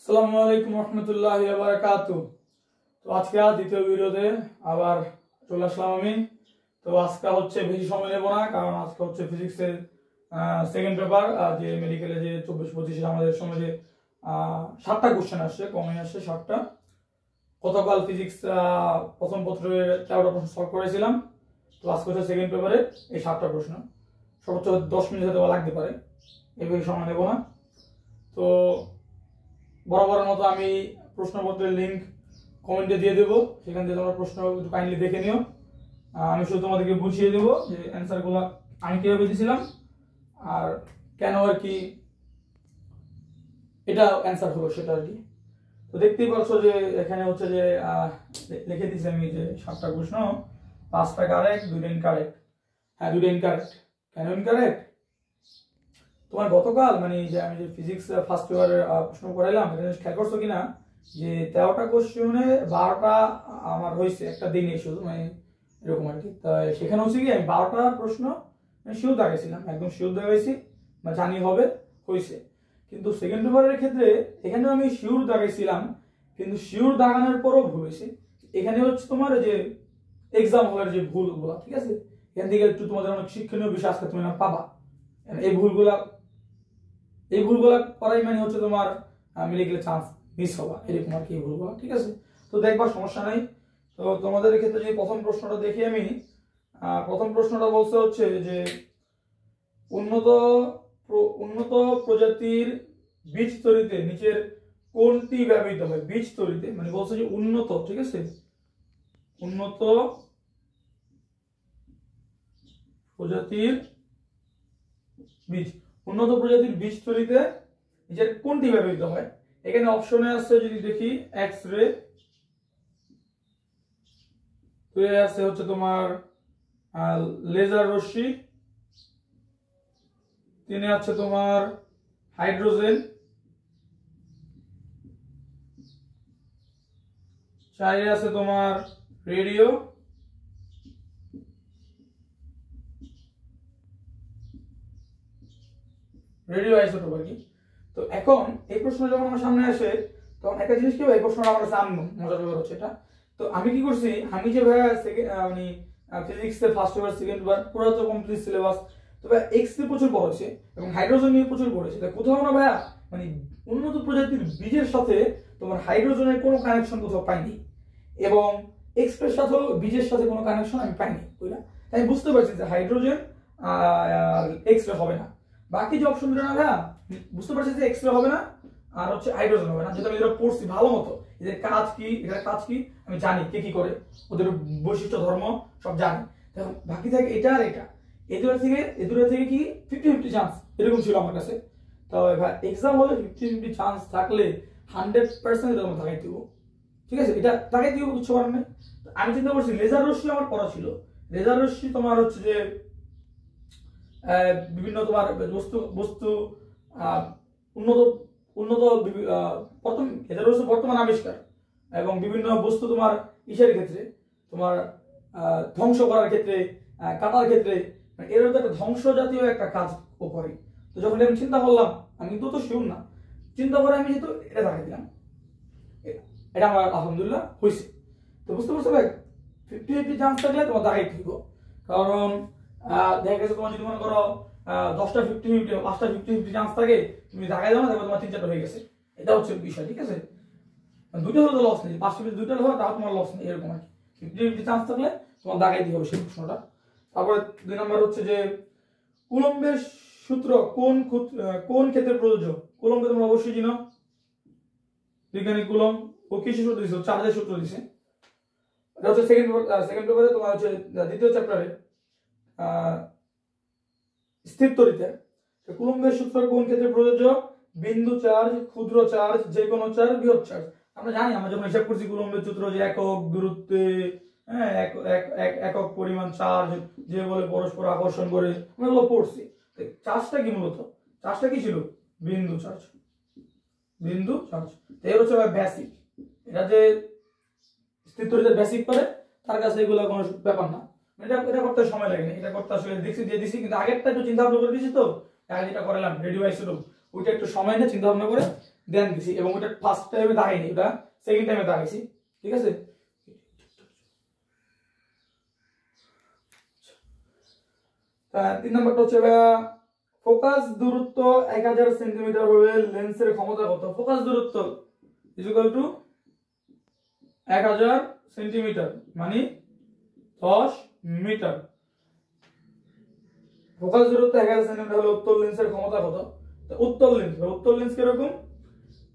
আসসালামু আলাইকুম রহমতুল্লাহি ওয়া বারাকাতুহু। তো আজকে দ্বিতীয় ভিডিওতে আবার চলে আসলাম আমি। তো আজকে হচ্ছে বেশি সময় নেব না, কারণ আজকে হচ্ছে ফিজিক্সের সেকেন্ড পেপার। যে মেডিকেলে যে 24-25 আমাদের সময় যে 7টা কোশ্চেন আসছে, কমে আসছে 7টা। গতকাল ফিজিক্স প্রথম পত্রের 13টা প্রশ্ন সলভ করেছিলাম। তো আজকে হচ্ছে সেকেন্ড পেপারে এই 7টা প্রশ্ন। সর্বোচ্চ 10 মিনিট হতে লাগতে পারে, এই বেশি সময় নেব না। তো বরাবরের মতো আমি প্রশ্নপত্রের লিঙ্ক কমেন্টে দিয়ে দেবো, সেখান থেকে তোমরা প্রশ্ন কাইন্ডলি দেখে নিও। আমি শুধু তোমাদেরকে বুঝিয়ে দেবো যে অ্যান্সারগুলো আমি কীভাবে দিয়েছিলাম আর কেন আর কি এটা অ্যান্সার হলো সেটা আর কি। তো দেখতেই পাচ্ছ যে এখানে হচ্ছে যে লিখে দিয়েছি আমি যে 7টা প্রশ্ন, 5টা কারেক্ট, 2টা ইনকারেক্ট। হ্যাঁ, 2টা ইনকারেক্ট। কেন ইনকারেক্ট? তোমার গতকাল মানে যে আমি যে ফিজিক্স ফার্স্ট পেপারের প্রশ্ন করাইলাম, এটা খেয়াল করছো কিনা যে 13টা কোশ্চেনে 12টা আমার হয়েছে একটা দিনে, শুধু মানে এরকম আর কি। তাই সেখানে হচ্ছে কি আমি 12টা প্রশ্ন শিওর দাগাইছিলাম, একদম শিওর দাগাইছি বা জানি হবে হয়েছে। কিন্তু সেকেন্ড পেপারের ক্ষেত্রে এখানে আমি শিওর দাগাইছিলাম, কিন্তু শিওর দাগানোর পরও ভুল হয়েছে। এখানে হচ্ছে তোমার যে এক্সাম হলের যে ভুলগুলো, ঠিক আছে, এখান থেকে একটু তোমাদের অনেক শিক্ষণীয় বিষয় আজকে তুমি না পাবা। এই ভুলগুলা করাই মানে হচ্ছে তোমার মেডিকেল চান্স মিস হওয়া, এরকম আর কি ভুলগুলো, ঠিক আছে। তো দেখবা, সমস্যা নাই। তো তোমাদের ক্ষেত্রে যে প্রথম প্রশ্নটা দেখি আমি, প্রথম প্রশ্নটা বলছে হচ্ছে যে উন্নত প্রজাতির বীজ তৈরিতে নিচের কোনটি ব্যবহৃত হয়? বীজ তৈরিতে মানে বলছে যে উন্নত, ঠিক আছে, উন্নত প্রজাতির বীজ, উন্নত প্রজাতির বীজ তৈরিতে নিচের কোনটি ব্যবহৃত হয়? এখানে অপশনে আছে যদি দেখি, এক্স রে, আছে হচ্ছে তোমার লেজার রশ্মি, 3 আছে তোমার হাইড্রোজেন, 4 আছে তোমার রেডিও, আইসোটোপ আর কি। তো এখন এই প্রশ্ন যখন আমার সামনে আসে, তখন একটা জিনিস কি হয়, এই প্রশ্নটা আমার কাছে আননো মজার ব্যাপার হচ্ছে এটা। তো আমি কি করছি, আমি যে ভাইয়া মানে ফিজিক্সের ফার্স্ট পেপার সেকেন্ড পেপার পুরো তো কমপ্লিট সিলেবাস, তো ভাইয়া এক্স নিয়ে প্রচুর পড়েছে এবং হাইড্রোজেন নিয়ে প্রচুর পড়েছে। কোথাও না ভাইয়া মানে উন্নত প্রজাতির বীজের সাথে তোমার হাইড্রোজেনের কোনো কানেকশন কোথাও পাইনি, এবং এক্স এর সাথে বীজের সাথে কোনো কানেকশন আমি পাইনি, বুঝলা। তাই আমি বুঝতে পারছি যে হাইড্রোজেন আর এক্স রে হবে না। বাকি যে অপশন দুটো না ভাইয়া, বুঝতে পারছি যে এক্স রে হবে না আর হচ্ছে হাইড্রোজেন হবে না, যেটা আমি এটা পড়ছি ভালো মতো। এদের কাজ কি, এটার কাজ কি আমি জানি, কে কি করে, ওদের বৈশিষ্ট্য ধর্ম সব জানি। দেখুন বাকি থাকে এটা আর এটা, এই দুটো থেকে কি 50-50 চান্স এরকম ছিল আমার কাছে। তো ভাই এক্সাম হলে 50-50 চান্স থাকলে 100% এটা আমি তাকাই দিব, ঠিক আছে, এটা তাকাই দিব, কিছু করার নেই। আমি চিন্তা করছি লেজার রশ্মি আমার পড়া ছিল। লেজার রশ্মি তোমার হচ্ছে যে বিভিন্ন তোমার বস্তু উন্নত উন্নত প্রথম এটা হচ্ছে বর্তমান আবিষ্কার, এবং বিভিন্ন বস্তু তোমার ইসের ক্ষেত্রে তোমার ধ্বংস করার ক্ষেত্রে, কাটার ক্ষেত্রে, এর একটা ধ্বংস জাতীয় একটা কাজ ও করে। তো যখন আমি চিন্তা করলাম, আমি কিন্তু তো শিওর না, চিন্তা করে আমি যেহেতু এটা দেখাই দিলাম, এটা আমার আলহামদুলিল্লাহ হয়েছে। তো বুঝতে পারছো ভাই, 50-50 চান্স থাকলে তোমার দেখাই দিব। কারণ দেখা গেছে তোমার যদি মনে করো 10টা 50-50, 5টা 50-50 চান্স থাকে, তুমি দেখাই দাও না, দেখো তোমার 3-4টা হয়ে গেছে। এটা হচ্ছে বিষয়, ঠিক আছে। দুটো হলে তো লস নেই, 5টা 2টা হলে তাও তোমার লস নেই, এরকম আর কি। 50-50 চান্স থাকলে তোমার দাগাই দিতে হবে সেই প্রশ্নটা। তারপরে 2 নম্বর হচ্ছে যে কুলম্বের সূত্র কোন ক্ষেত্রে প্রযোজ্য? কুলম্বে তোমরা অবশ্যই চিনো, বিজ্ঞানী কুলম্ব। ও কি সূত্র দিয়েছে? চার্জের সূত্র দিয়েছে। এটা হচ্ছে সেকেন্ড পেপারে তোমার হচ্ছে দ্বিতীয় চ্যাপ্টারে স্থির তড়িতে কুলম্বের সূত্র কোন ক্ষেত্রে প্রযোজ্য? বিন্দু চার্জ, ক্ষুদ্র চার্জ, যে কোনো চার্জ, বৃহৎ চার্জ। আমরা জানি, আমরা যখন হিসাব করছি কুলম্বের সূত্র যে একক দূরত্বে, হ্যাঁ, একক পরিমাণ চার্জ যে বলে পরস্পর আকর্ষণ করে, আমরা এগুলো পড়ছি। চার্জটা কি মূলত? চার্জটা কি ছিল? বিন্দু চার্জ। এর হচ্ছে বেসিক। এটা যে স্থির তড়িতের বেসিক পারে, তার কাছে এগুলো কোনো ব্যাপার না। এটা এটা করতে সময় লাগে না, এটা করতে আসলে দেখছি দিয়ে দিছি, কিন্তু আগেরটা একটু চিন্তা ভাবনা করে দিছি তো, আগে যেটা করালাম রেডি আইছিল ওইটা একটু সময় নিয়ে চিন্তা ভাবনা করে দেন দিছি, এবং ওইটা ফার্স্ট টাইমে দাগাইনি, ওটা সেকেন্ড টাইমে দাগাইছি। ঠিক আছে, তিন নম্বরটা হচ্ছে ফোকাস দূরত্ব 1000 সেন্টিমিটার হলে লেন্সের ক্ষমতা কত? ফোকাস দূরত্ব ইকুয়াল টু 1000 সেন্টিমিটার মানে 10 মিটার। ফোকাস দূরত্ব 1000 সেন্টিমিটার হলে উত্তল লেন্সের ক্ষমতা কত? তো উত্তল লেন্স কিরকম?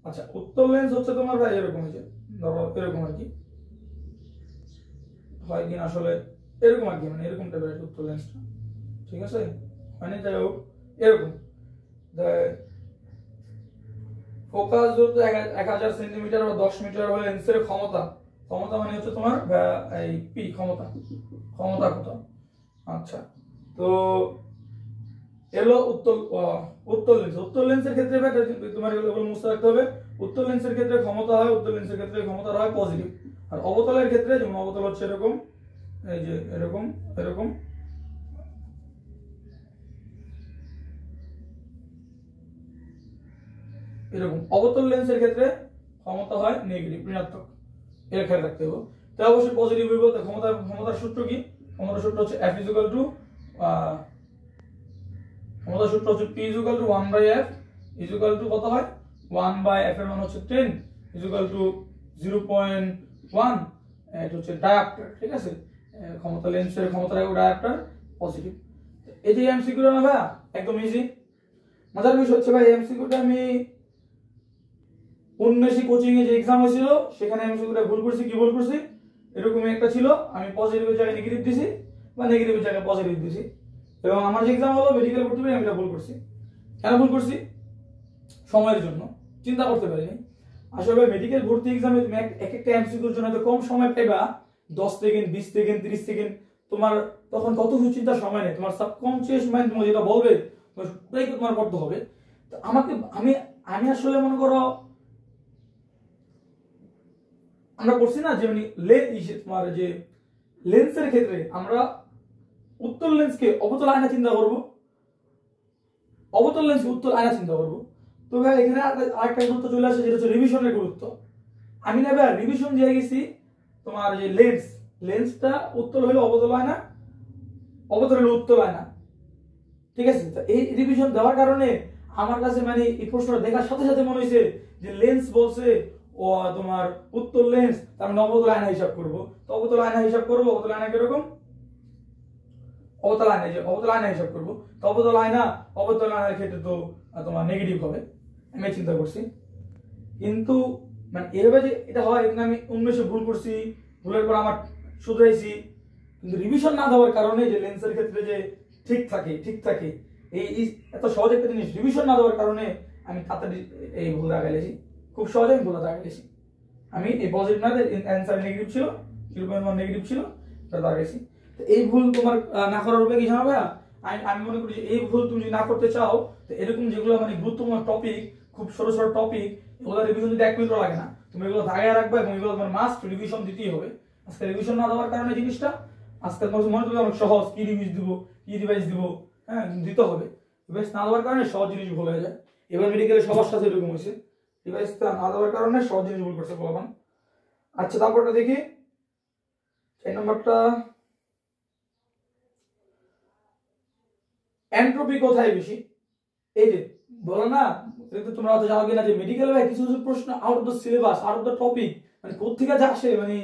আচ্ছা, উত্তল লেন্স হচ্ছে তোমার ভাই এরকম, হয়েছে ধরো এরকম আর কি হয় কিনা আসলে, এরকম আর কি, মানে এরকম টাইপের উত্তল লেন্সটা। ঠিক আছে, মানে যাই হোক এরকম ফোকাস দূরত্ব 1000 সেন্টিমিটার বা 10 মিটার হলে লেন্সের ক্ষমতা মানে হচ্ছে তোমার এই পি ক্ষমতা কত? আচ্ছা, তো এলো উত্তল লেন্সের ক্ষেত্রে তোমার এগুলো মুছে রাখতে হবে। উত্তল লেন্সের ক্ষেত্রে ক্ষমতা হয় পজিটিভ, আর অবতলের ক্ষেত্রে যেমন অবতল হচ্ছে এরকম, এই যে এরকম এরকম, অবতল লেন্সের ক্ষেত্রে ক্ষমতা হয় নেগেটিভ, ঋণাত্মক, এর খেয়াল রাখতে হবে। তো অবশ্যই পজিটিভ হইব। তো ক্ষমতার সূত্র কি? ক্ষমতার সূত্র হচ্ছে F ইকুয়াল টু ক্ষমতার সূত্র হচ্ছে P equal to 1/f equal to কত হয়? 1/f এর মান হচ্ছে 10 ইকুয়াল টু 0.1, এটা হচ্ছে ডায়াপ্টার। ঠিক আছে, ক্ষমতা লেন্সের ক্ষমতা ডায়াপ্টার পজিটিভ। এই যে এমসিকিউটা না ভাই একদম ইজি। মজার বিষয় হচ্ছে ভাই এমসিকিউটা আমি 19 কোচিং এ যে এক্সাম হয়েছিল সেখানে এমসিকিউটা ভুল করছি। কি ভুল করছি? এরকমই একটা ছিল, আমি পজিটিভের জায়গায় নেগেটিভ দিছি বা নেগেটিভের জায়গায় পজিটিভ দিছি, এবং আমার যে এক্সাম হলো মেডিকেল ভর্তি আমি এটা ভুল করছি। কেন ভুল করছি? সময়ের জন্য, চিন্তা করতে পারিনি। আসলে মেডিকেল ভর্তি এক্সামে তুমি এক একটা এমসিকিউর জন্য তো কম সময় পাইবা, 10 সেকেন্ড 20 সেকেন্ড 30 সেকেন্ড, তোমার তখন কত চিন্তার সময় নেই, তোমার সাবকনসিয়াস মাইন্ড তোমার যেটা বলবে সেটাই তোমার করতে হবে। তো আমি আসলে মনে করো আমরা করছি না যে মানে তোমার যে লেন্সের ক্ষেত্রে আমরা উত্তল লেন্সকে অবতল আয়না চিন্তা করব, অবতল লেন্সকে উত্তল আয়না চিন্তা করব। তো ভাই এখানে আরেকটা গুরুত্ব চলে আসে, যেটা হচ্ছে রিভিশনের গুরুত্ব। আমি না ভাই রিভিশন দিয়ে গেছি তোমার যে লেন্সটা উত্তল হলো অবতল আয়না, অবতল হলো উত্তল আয়না। ঠিক আছে, তো এই রিভিশন দেওয়ার কারণে আমার কাছে মানে এই প্রশ্নটা দেখার সাথে সাথে মনে হয়েছে যে লেন্স বলছে ও তোমার উত্তল লেন্স, তার মানে অবতল আয়না হিসাব করব। তো অবতল আয়না হিসাব করব, অবতল আয়না কিরকম? অবতল আয়না হিসাব করব। তো অবতল আয়নার ক্ষেত্রে তো তোমার নেগেটিভ হবে, আমি চিন্তা করছি। কিন্তু মানে এভাবে যে এটা হয়, এখানে আমি 19 ভুল করছি, ভুলের পর আমার শুধরাইছি, কিন্তু রিভিশন না দেওয়ার কারণে যে লেন্সের ক্ষেত্রে যে ঠিক থাকে এই এত সহজ একটা জিনিস রিভিশন না দেওয়ার কারণে আমি তাড়াতাড়ি এই ভুল দাগাইছি, খুব সহজে আমি ভুল দাগাইছি। আমি এই পজিটিভ না, অ্যান্সার নেগেটিভ ছিল, 0.1 নেগেটিভ ছিল, এটা দাগাইছি। তো এই ভুল তোমার না করার উপায় কি জানাবে? আমি মনে করি যে এই ভুল তুমি যদি না করতে চাও, তো এরকম যেগুলো মানে গুরুত্বপূর্ণ টপিক, খুব ছোট টপিক, ওগুলো রিভিশন দিতে 1 মিনিটও লাগে না, তুমি এগুলো দাগায় রাখবে এবং এগুলো তোমার মাস্ট রিভিশন দিতেই হবে। আজকে রিভিশন না দেওয়ার কারণে জিনিসটা আজকে মনে করবে অনেক সহজ, কি রিভাইজ দিব, হ্যাঁ দিতে হবে। রিভাইজ না দেওয়ার কারণে সহজ জিনিস ভুল হয়ে যায়। এবার মেডিকেলে সবার সাথে এরকম হয়েছে, রিভাইজ না দেওয়ার কারণে সহজ জিনিস ভুল করছে বললাম। আচ্ছা, তারপরটা দেখি, এই নম্বরটা এন্ট্রপি কোথায় বেশি? এই যে বলো না, তোমরা হয়তো জানো কিনা যে মেডিকেল ভাই কিছু কিছু প্রশ্ন out of the syllabus, out of the topic, মানে কোথেকে যা আসে মানে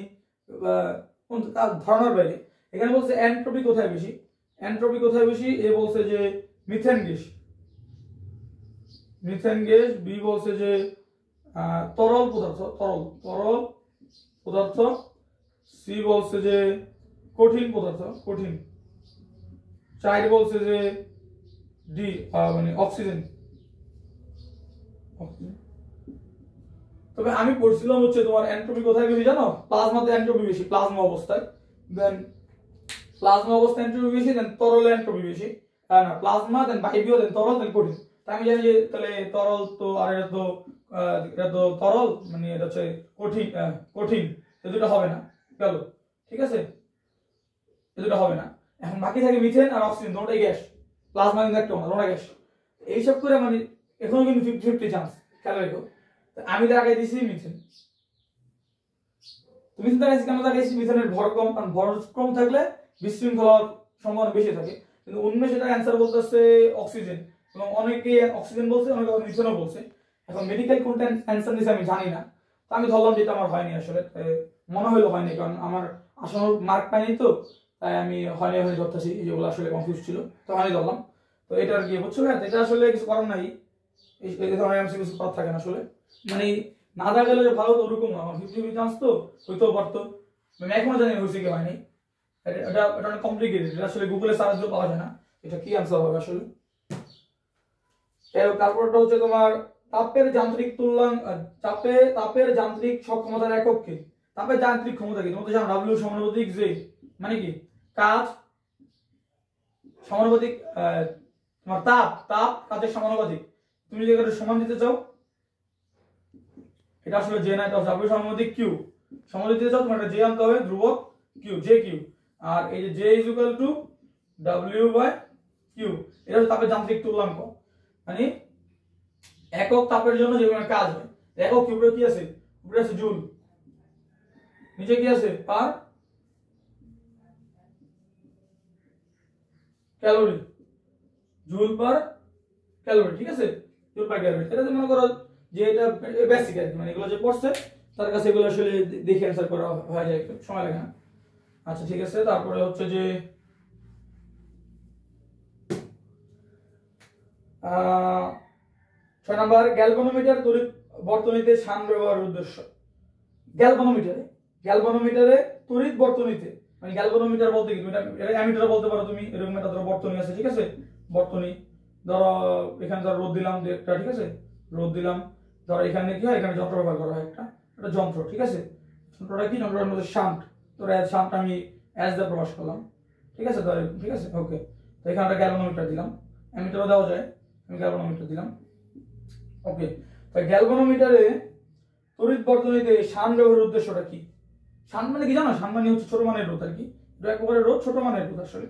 ধারণার বাইরে। এখানে বলছে এন্ট্রপি কোথায় বেশি, এ বলছে যে মিথেন গ্যাস, বি বলছে যে তরল পদার্থ, সি বলছে যে কঠিন পদার্থ, 4 বলছে যে ডি মানে অক্সিজেন। তবে আমি পড়ছিলাম হচ্ছে তোমার এন্ট্রপি কোথায় বেশি জানো? প্লাজমাতে এন্ট্রপি বেশি, প্লাজমা অবস্থায়, দেন এন্ট্রপি বেশি, দেন তরলে এন্ট্রপি বেশি, না প্লাজমা, দেন বায়বীয়, দেন তরল, দেন কঠিন। তাই আমি জানি যে তাহলে তরল তো, আর এটা তো তরল, মানে এটা হচ্ছে কঠিন, এই দুটো হবে না, গেল। ঠিক আছে, এই দুটো হবে না। এখন বাকি থাকে মিথেন আর অক্সিজেন, দুটোটাই গ্যাস, প্লাজমা কিন্তু একটা না, দুটোটা গ্যাস। এইসব করে মানে এখনো কিন্তু 50-50 চান্স, খেয়াল রেখো। আমি লাগাই দিছি মিথেন, তুমি চিন্তা করছি কেন লাগাইছি, মিথেনের ভর কম, কারণ ভর কম থাকলে বিশৃঙ্খল হওয়ার সম্ভাবনা বেশি থাকে। কিন্তু অন্য সেটা অ্যান্সার বলতেছে অক্সিজেন, এবং অনেকে অক্সিজেন বলছে, অনেকে মিথেনও বলছে। এখন মেডিকেল কোনটা অ্যান্সার দিয়েছে আমি জানি না, তো আমি ধরলাম যেটা আমার হয়নি, আসলে মনে হলো হয়নি, কারণ আমার আসলে মার্ক পাইনি তো, তাই আমি হয়নি হয়নি ধরতেছি, যেগুলো আসলে কনফিউজ ছিল তো হয়নি ধরলাম। তো এটা আর কি বুঝছো, হ্যাঁ এটা আসলে কিছু করার নাই, এই ধরনের এমসি কিছু করার থাকে না আসলে, মানে না দেখা গেলে ভালো তো ওরকম না, আমার 50-50 চান্স তো হইতেও পারতো, আমি এখনো জানি হয়েছে কি হয়নি। এটা এটা অনেক কমপ্লিকেটেড, এটা আসলে গুগলে সার্চ দিলে পাওয়া যায় না এটা কি অ্যান্সার হবে আসলে। তারপরটা হচ্ছে তোমার তাপের যান্ত্রিক তুল্যাঙ্ক, তাপের যান্ত্রিক সক্ষমতার একক কি? তাপের যান্ত্রিক ক্ষমতা কি? তোমরা তো জানো W সমানুপাতিক J, মানে কি কাজ সমানুপাতিক, তোমার তাপ কাজের সমানুপাতিক। তুমি যদি এটা সমান দিতে চাও, এটা আসলে J না, এটা W সমানুপাতিক Q। সমান দিতে চাও তোমার এটা J আনতে হবে, ধ্রুবক Q, JQ, আর এই যে J = W/Q, এটা হচ্ছে তাপের যান্ত্রিক তুল্যাঙ্ক, মানে একক তাপের জন্য যে কোনো কাজ হয়। একক কি উপরে কি আছে? উপরে আছে জুল, নিচে কি আছে? পার ক্যালোরি, জুল পার ক্যালোরি, ঠিক আছে, জুল পার ক্যালোরি। এটা মনে করো যে এটা বেসিক আর কি, মানে এগুলো যে পড়ছে তার কাছে এগুলো আসলে দেখে অ্যানসার করা হয়ে যায়, একটু সময় লাগে না। আচ্ছা ঠিক আছে, তারপরে হচ্ছে যে 6 নাম্বার, গ্যালভানোমিটার তড়িৎ বর্তনীতে শান ব্যবহারের উদ্দেশ্য। গ্যালভানোমিটারে তড়িৎ বর্তনীতে, মানে গ্যালভানোমিটার বলতে কি, তুমি এটা অ্যামিটার বলতে পারো তুমি, এরকম একটা ধরো বর্তনী আছে, ঠিক আছে, বর্তনী ধরো এখানে ধরো রোদ দিলাম একটা, ঠিক আছে, রোদ দিলাম, ধরো এখানে কি হয়, এখানে যন্ত্র ব্যবহার করা হয়, একটা যন্ত্র, ঠিক আছে, যন্ত্রটা কি, যন্ত্রটার মধ্যে শান্ট, ধরো শান্ট আমি অ্যাজ দিয়ে প্রকাশ করলাম, ঠিক আছে, ধরো ঠিক আছে, ওকে, তো এখানে একটা গ্যালভানোমিটার দিলাম, অ্যামিটারও দেওয়া যায়, আমি গ্যালভানোমিটার দিলাম, ওকে। তো গ্যালভানোমিটারে তড়িৎ বর্তনীতে শান ব্যবহারের উদ্দেশ্যটা কি? শান মানে কি জানো? শান মানে হচ্ছে ছোট মানের রোধ আর কি, এটা এক প্রকারের রোধ, ছোট মানের রোধ, আসলে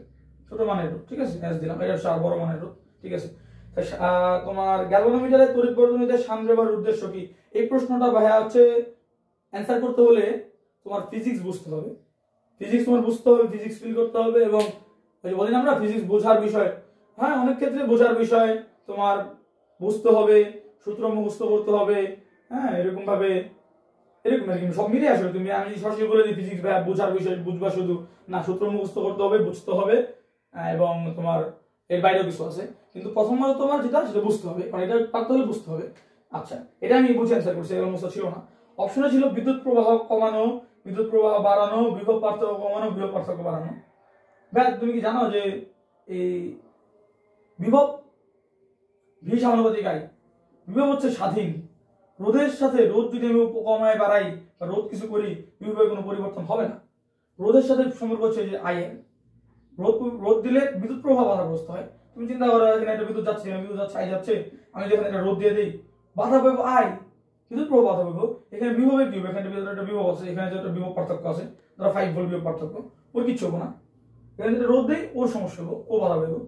ছোট মানের রোধ, ঠিক আছে, এস দিলাম, এটা হচ্ছে আর বড় মানের রোধ, ঠিক আছে। তোমার গ্যালভানোমিটারে তড়িৎ বর্তনীতে শান ব্যবহারের উদ্দেশ্য কি? এই প্রশ্নটা ভাইয়া হচ্ছে অ্যান্সার করতে হলে তোমার ফিজিক্স বুঝতে হবে, ফিজিক্স তোমার বুঝতে হবে, ফিজিক্স ফিল করতে হবে, এবং ওই যে বলি না আমরা ফিজিক্স বোঝার বিষয়, হ্যাঁ অনেক ক্ষেত্রে বোঝার বিষয়, তোমার বুঝতে হবে, সূত্র মুখস্থ করতে হবে, হ্যাঁ এরকম ভাবে, এরকম আর কি সব মিলে আসলে। তুমি আমি সরাসরি বলে দিই ফিজিক্স ভাইয়া বোঝার বিষয়, বুঝবা শুধু না, সূত্র মুখস্থ করতে হবে, বুঝতে হবে, এবং তোমার এর বাইরেও কিছু আছে, কিন্তু প্রথমত তোমার যেটা সেটা বুঝতে হবে, কারণ এটা পারতে হলে বুঝতে হবে। আচ্ছা এটা আমি বুঝে অ্যান্সার করছি, এর মতো ছিল না। অপশনে ছিল বিদ্যুৎ প্রবাহ কমানো, বিদ্যুৎ প্রবাহ বাড়ানো, বিভব পার্থক্য কমানো, বিভব পার্থক্য বাড়ানো। ভাই তুমি কি জানো যে এই বিভব ভি সমানুপাতিক আই, বিভব হচ্ছে স্বাধীন, রোধের সাথে রোধ যদি আমি কমায় বাড়াই বা রোধ কিছু করি, বিভবের কোনো পরিবর্তন হবে না। রোধের সাথে সম্পর্ক হচ্ছে যে আই এন, রোধ দিলে বিদ্যুৎ প্রবাহ বাধাগ্রস্ত হয়। তুমি চিন্তা করো এখানে একটা বিদ্যুৎ যাচ্ছে, বিদ্যুৎ যাচ্ছে, আই যাচ্ছে, আমি যেখানে একটা রোধ দিয়ে দিই, বাধা পাবো আই, বিদ্যুৎ প্রবাহ বাধা পাবো, এখানে বিভবের কি হবে, এখানে একটা বিভব আছে, এখানে যে একটা বিভব পার্থক্য আছে, ধরো 5 ভোল্ট বিভব পার্থক্য, ওর কিচ্ছু হবো না, এখানে যেটা রোধ দেই ওর সমস্যা হবো, ও বাধা পাবো।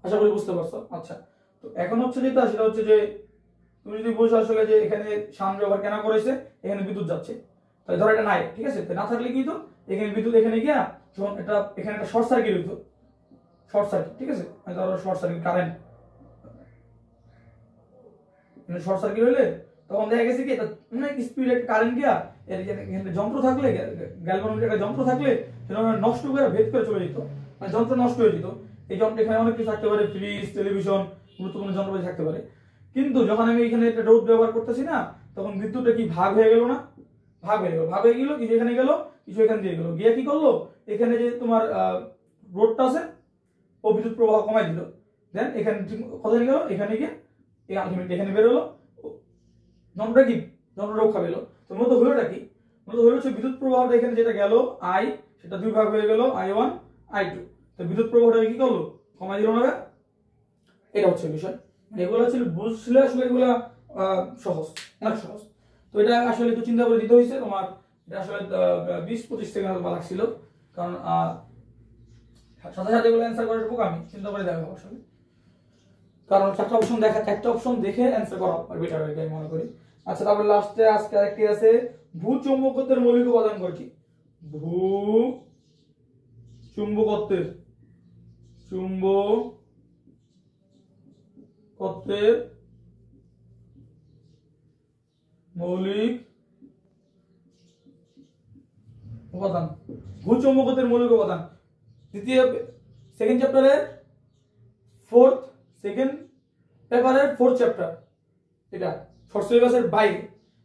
আশা করি বুঝতে পারছো। আচ্ছা তো এখন হচ্ছে যেটা সেটা হচ্ছে যে তুমি যদি বুঝো আসলে যে এখানে শান ব্যবহার কেন করেছে, এখানে বিদ্যুৎ যাচ্ছে, তাহলে ধরো এটা নাই, ঠিক আছে, না থাকলে কি হতো, এখানে বিদ্যুৎ এখানে গিয়া যখন এটা এখানে একটা শর্ট সার্কিট হইতো, শর্ট সার্কিট, ঠিক আছে, ধরো short circuit current, short circuit হইলে তখন দেখা গেছে কি এটা অনেক স্পিড একটা কারেন্ট গিয়া এখানে যন্ত্র থাকলে, গ্যালভানোমিটার একটা যন্ত্র থাকলে সেটা নষ্ট করে ভেদ করে চলে যেত, মানে যন্ত্র নষ্ট হয়ে যেত। এই যন্ত্র এখানে অনেক কিছু থাকতে পারে, ফ্রিজ, টেলিভিশন, গুরুত্বপূর্ণ যন্ত্রপাতি থাকতে পারে, কিন্তু যখন আমি এখানে একটা রোধ ব্যবহার করতেছি না, তখন বিদ্যুৎটা কি ভাগ হয়ে গেল না, ভাগ হয়ে গেল, কিছু এখানে গেল, কিছু এখানে দিয়ে গেল, গিয়ে কি করলো, এখানে যে তোমার রোধটা আছে ও বিদ্যুৎ প্রবাহ কমাই দিল, দেন এখানে কোথায় গেল, এখানে গিয়ে আলটিমেটলি এখানে বের হলো, যন্ত্রটা কি, যন্ত্র রক্ষা পেলো। তো মূলত হলোটা কি, মূলত হলো হচ্ছে বিদ্যুৎ প্রবাহটা এখানে যেটা গেল আই, সেটা দুই ভাগ হয়ে গেল, I1 I2, তো বিদ্যুৎ প্রবাহটা কি করলো, কমাই দিল না, এটা হচ্ছে বিষয়। এগুলো ছিল বুঝলে আসলে এগুলা সহজ, অনেক সহজ। তো এটা আসলে একটু চিন্তা করে দিতে হয়েছে তোমার, এটা আসলে 20-25 সেকেন্ড লাগছিল, কারণ সাথে সাথে এগুলো অ্যান্সার করে দেবো আমি চিন্তা করে দেখো আসলে, কারণ চারটা অপশন দেখে অ্যান্সার করা বেটার হয় আমি মনে করি। আচ্ছা, তারপরে লাস্টে আজকে আরেকটি আছে, ভূচুম্বকত্বের মৌলিক উপাদান কি? চুম্বকত্বের মৌলিক উপাদান। ভূচুম্বকত্বের মৌলিক উপাদান দ্বিতীয় সেকেন্ড চ্যাপ্টারের সেকেন্ড পেপারের 4th চ্যাপ্টার, এটা শর্ট সিলেবাসের বাইরে।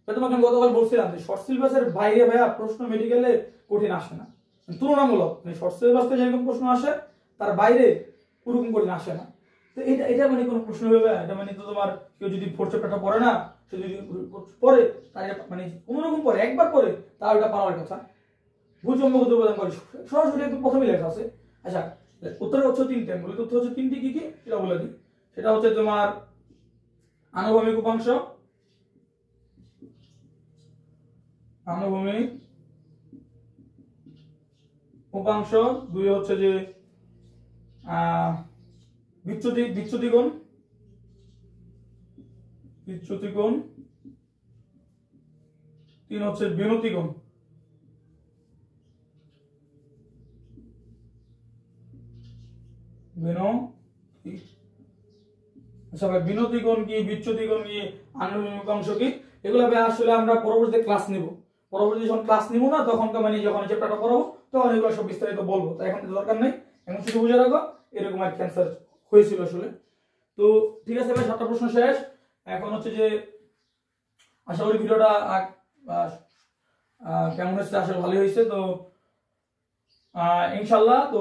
তোমাকে আমি গতকাল বলছিলাম যে শর্ট সিলেবাসের বাইরে ভাইয়া প্রশ্ন মেডিকেলে কঠিন আসে না, তুলনামূলক মানে শর্ট সিলেবাস থেকে যেরকম প্রশ্ন আসে তার বাইরে ওরকম কঠিন আসে না। তো এটা মানে কোনো প্রশ্ন হবে, এটা মানে তো তোমার কেউ যদি 4th চ্যাপ্টারটা পড়ে না, সে যদি পড়ে তার মানে কোনোরকম পড়ে একবার পড়ে তার ওটা পাওয়ার কথা। ভূচুম্বকত্ব উপাদান করে সরাসরি একদম প্রথমেই লেখা আছে। আচ্ছা, উত্তরের হচ্ছে 3টে, মূলত উত্তর হচ্ছে 3টি, কি কি সেটা বলে দিই। সেটা হচ্ছে তোমার আনুভূমিক উপাংশ, দুই হচ্ছে যে বিচ্যুতিকোণ, তিন হচ্ছে বিনতিকোণ। আচ্ছা ভাই, বিনতিকোণ কি, বিচ্যুতিকোণ কি, আনুভূমিক উপাংশ কি, এগুলো আসলে আমরা পরবর্তীতে ক্লাস নিব। পরবর্তী যখন ক্লাস নিব না তখন মানে যখন চ্যাপ্টারটা পড়াবো তখন এগুলো সব বিস্তারিত বলবো, তাই এখন দরকার নেই, এখন শুধু বুঝে রাখো এরকম আর ক্যান্সার হয়েছিল আসলে। তো ঠিক আছে ভাই, 7টা প্রশ্ন শেষ। এখন হচ্ছে যে আশা করি ভিডিওটা কেমন হয়েছে, আসলে ভালোই হয়েছে। তো ইনশাল্লাহ তো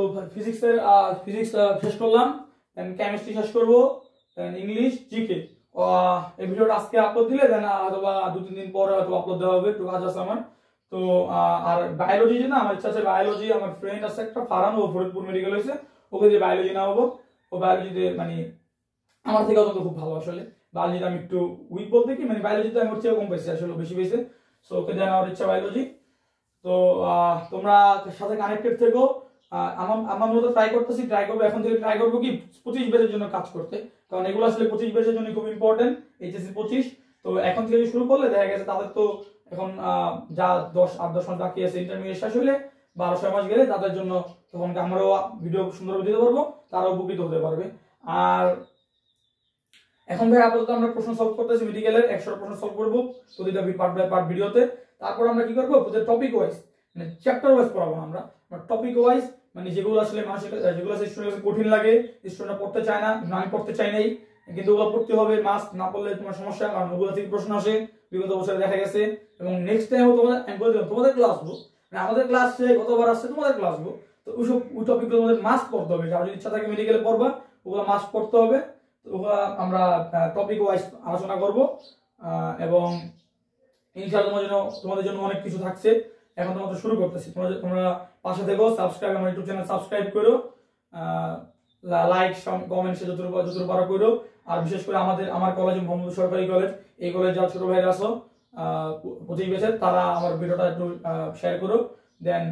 ফিজিক্স শেষ করলাম, কেমিস্ট্রি শেষ করবো, ইংলিশ, জিকে। এই ভিডিওটা আজকে আপলোড দিলে দেন অথবা 2-3 দিন পরে হয়তো আপলোড দেওয়া হবে, একটু কাজ আছে আমার। তো আর বায়োলজি যে না, আমার ইচ্ছা আছে বায়োলজি, আমার ফ্রেন্ড আছে একটা ফারান, ও ফরিদপুর মেডিকেল হয়েছে, ওকে যে বায়োলজি না হবো, ও বায়োলজিতে মানে আমার থেকে অন্তত খুব ভালো আসলে। বায়োলজিতে আমি একটু উইক বলতে কি মানে বায়োলজিতে আমি ওর চেয়ে কম পাইছি আসলে, বেশি পেয়েছে। সো ওকে দেন আমার ইচ্ছা বায়োলজি। তো তোমরা সাথে কানেক্টেড থেকো। আমার মতো ট্রাই করবো, এখন থেকে ট্রাই করবো কি 25 ব্যাচের জন্য কাজ করতে, কারণ এগুলো আসলে 25 ব্যাচের জন্য খুব ইম্পর্টেন্ট, এইচএসসি 25। তো এখন থেকে শুরু করলে দেখা গেছে তাদের তো এখন যা 8-10 মাস বাকি আছে ইন্টারমিডিয়েট শেষ হইলে, 12-6 মাস গেলে তাদের জন্য তখন আমরাও ভিডিও সুন্দরভাবে দিতে পারবো, তারাও উপকৃত হতে পারবে। আর এখন ভাই আপাতত আমরা প্রশ্ন সলভ করতেছি মেডিকেলের, 100 প্রশ্ন সলভ করবো প্রতিটা পার্ট বাই পার্ট ভিডিওতে। তারপর আমরা কি করবো, প্রতিটা টপিক ওয়াইজ মানে চ্যাপ্টার ওয়াইজ পড়াবো না, আমরা টপিক ওয়াইজ মানে যেগুলো আসলে মানুষের যেগুলো স্টুডেন্টের কঠিন লাগে, স্টুডেন্টরা পড়তে চায় না, আমি পড়তে চাই নাই, কিন্তু ওগুলো পড়তে হবে মাস্ট, না পড়লে তোমার সমস্যা, কারণ ওগুলো থেকে প্রশ্ন আসে বিগত বছরে দেখা গেছে। এবং নেক্সট টাইম আমি বলে দিলাম তোমাদের ক্লাস আসবো, মানে আমাদের ক্লাসে গতবার আসছে তোমাদের ক্লাস আসবো, তো ওইসব ওই টপিকগুলো তোমাদের মাস্ট পড়তে হবে, যার যদি ইচ্ছা থাকে মেডিকেলে পড়বা ওগুলো মাস্ট পড়তে হবে। তো ওগুলো আমরা টপিক ওয়াইজ আলোচনা করব, এবং ইনশাআল্লাহ তোমাদের জন্য অনেক কিছু থাকছে। এখন তোমাদের শুরু করতেছি, তোমরা পাশে থেকো, সাবস্ক্রাইব, আমার ইউটিউব চ্যানেল সাবস্ক্রাইব করো, লাইক কমেন্ট যতটুকু পারো করো। আর বিশেষ করে আমার কলেজ মোহাম্মদ সরকারি কলেজ, এই কলেজ যারা ছোট ভাইরা আছো 25 ব্যাচের, তারা আমার ভিডিওটা একটু শেয়ার করো। দেন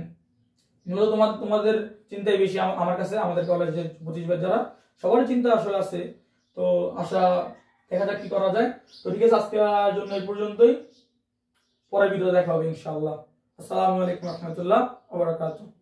মূলত তোমাদের চিন্তাই বেশি আমার কাছে, আমাদের কলেজের 25 ব্যাচ যারা, সবারই চিন্তা আসলে আছে। তো আশা দেখা যাক কি করা যায়। তো ঠিক আছে, আজকের জন্য এই পর্যন্তই, পরের ভিডিও দেখা হবে ইনশাআল্লাহ। আসসালামু আলাইকুম ওয়া রাহমাতুল্লাহি ওয়া বারাকাতুহু।